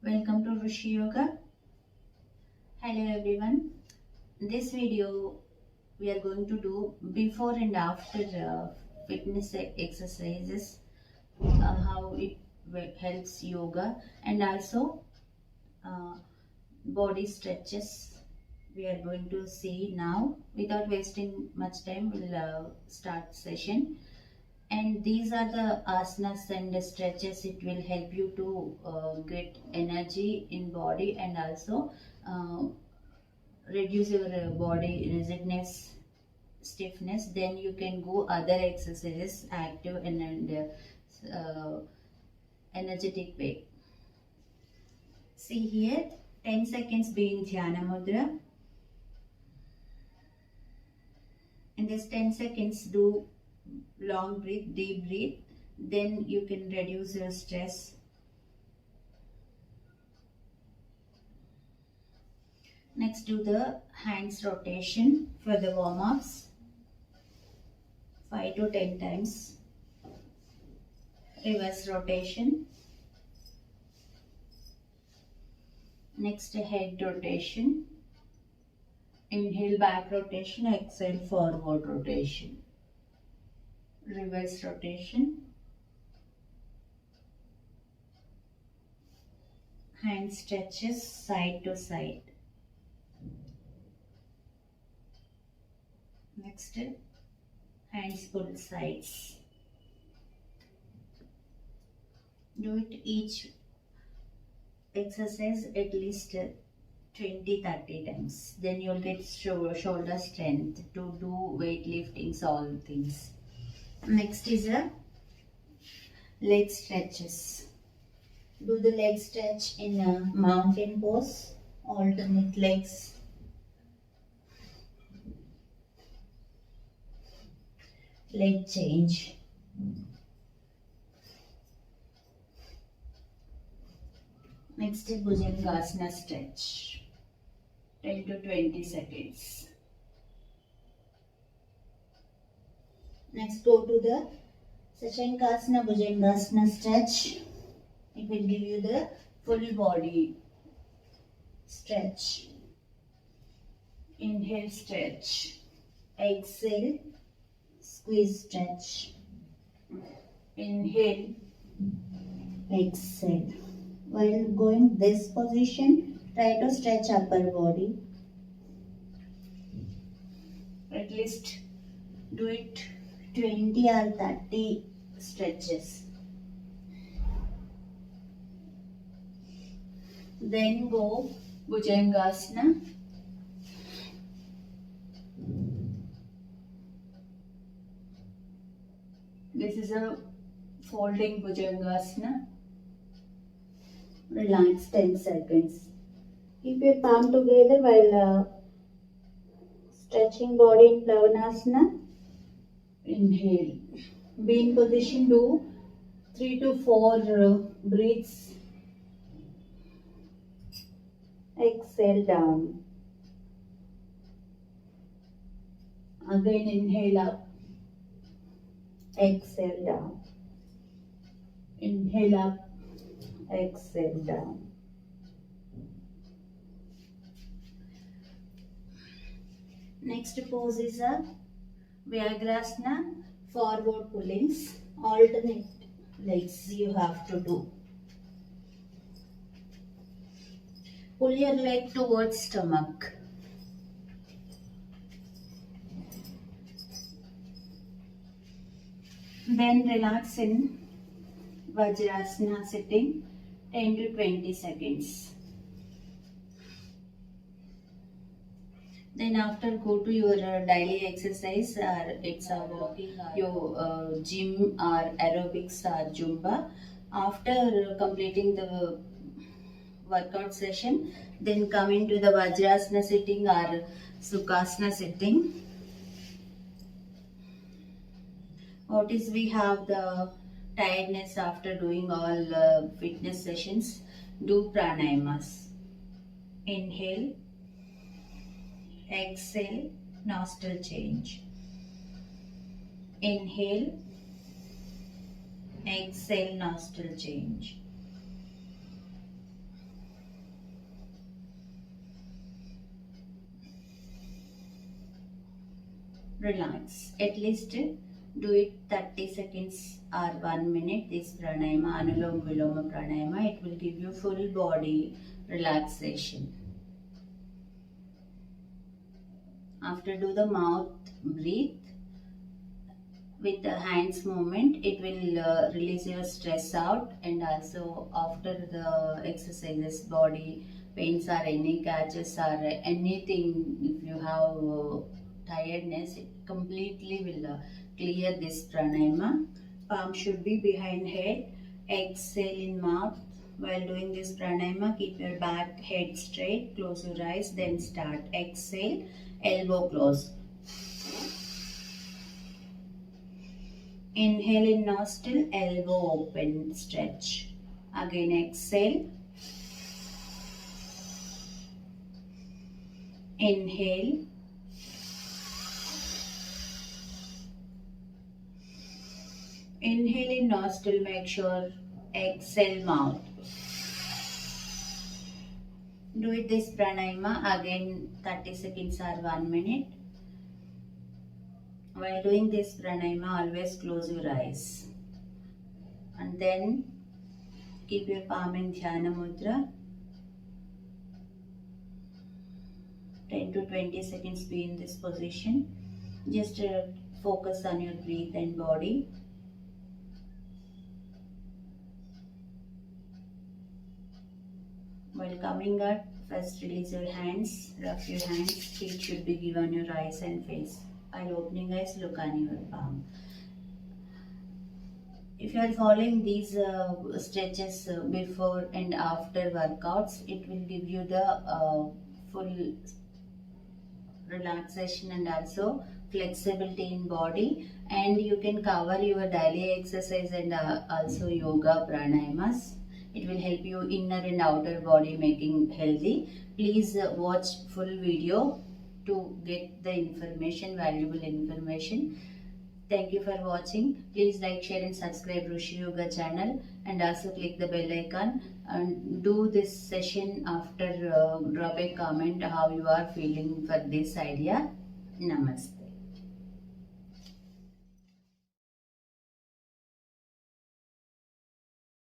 Welcome to Rushee Yoga. Hello everyone. In this video we are going to do before and after fitness exercises, how it helps yoga, and also uh, body stretches. We are going to see now. Without wasting much time, we'll start session. And these are the asanas and the stretches. It will help you to get energy in body, and also uh, reduce your body rigidness, stiffness. Then you can go other exercises, active and energetic way. See here, 10 seconds be in Dhyana Mudra. In this 10 seconds, do long breath, deep breath. Then you can reduce your stress. Next, do the hands rotation for the warm-ups. 5 to 10 times. Reverse rotation. Next, head rotation. Inhale, back rotation. Exhale, forward rotation. Reverse rotation. Hand stretches side to side. Next, hands pull sides. Do it each exercise at least 20-30 times. Then you'll get shoulder strength to do weightliftings, all things. Next is a leg stretches. Do the leg stretch in a mountain pose, alternate legs. Leg change. Next is Bhujangasana stretch, 10 to 20 seconds. Next, go to the Suryanamaskaras Bhujangasana stretch. It will give you the full body stretch. Inhale, stretch. Exhale, squeeze, stretch. Inhale, exhale. While going this position, try to stretch upper body. At least do it 20 or 30 stretches. Then go Bhujangasana. This is a folding Bhujangasana. Relax 10 seconds. Keep your palm together while stretching body in Plavanasana. Inhale. Be in position, do 3 to 4 breaths. Exhale down. Again inhale up. Exhale down. Inhale up. Exhale down. Next pose is a Vyagrasana, forward pullings. Alternate legs you have to do. Pull your leg towards stomach. Then relax in Vajrasana sitting, 10 to 20 seconds. Then after, go to your daily exercise, or it's a walking, your gym or aerobics or Zumba. After completing the workout session, then come into the Vajrasana sitting or Sukhasana sitting. What is, we have the tiredness after doing all fitness sessions. Do pranayamas. Inhale, exhale, nostril change. Inhale, exhale, nostril change. relax. At least do it 30 seconds or 1 minute. This pranayama, Anulom Viloma pranayama, it will give you full body relaxation. After do the mouth breathe with the hands movement, it will release your stress out, and also after the exercises, body pains or any catches or anything, if you have tiredness, it completely will clear this pranayama. Palm should be behind head, exhale in mouth. While doing this pranayama, keep your back head straight, close your eyes, then start. Exhale, elbow close. Inhale in nostril, elbow open, stretch. Again exhale. Inhale. Inhale in nostril, make sure. Exhale mouth. Do it this pranayama again 30 seconds or 1 minute. While doing this pranayama, always close your eyes. And then keep your palm in Dhyana Mudra. 10 to 20 seconds be in this position. Just focus on your breath and body. While coming up, first release your hands, rub your hands, feet should be given your eyes and face. While opening eyes, look on your palm. If you are following these stretches before and after workouts, it will give you the full relaxation and also flexibility in body, and you can cover your daily exercise and also yoga pranayamas. It will help you inner and outer body making healthy. Please watch full video to get the information, valuable information. Thank you for watching. Please like, share and subscribe Rushee Yoga channel, and also click the bell icon and do this session after drop a comment how you are feeling for this idea. Namaste.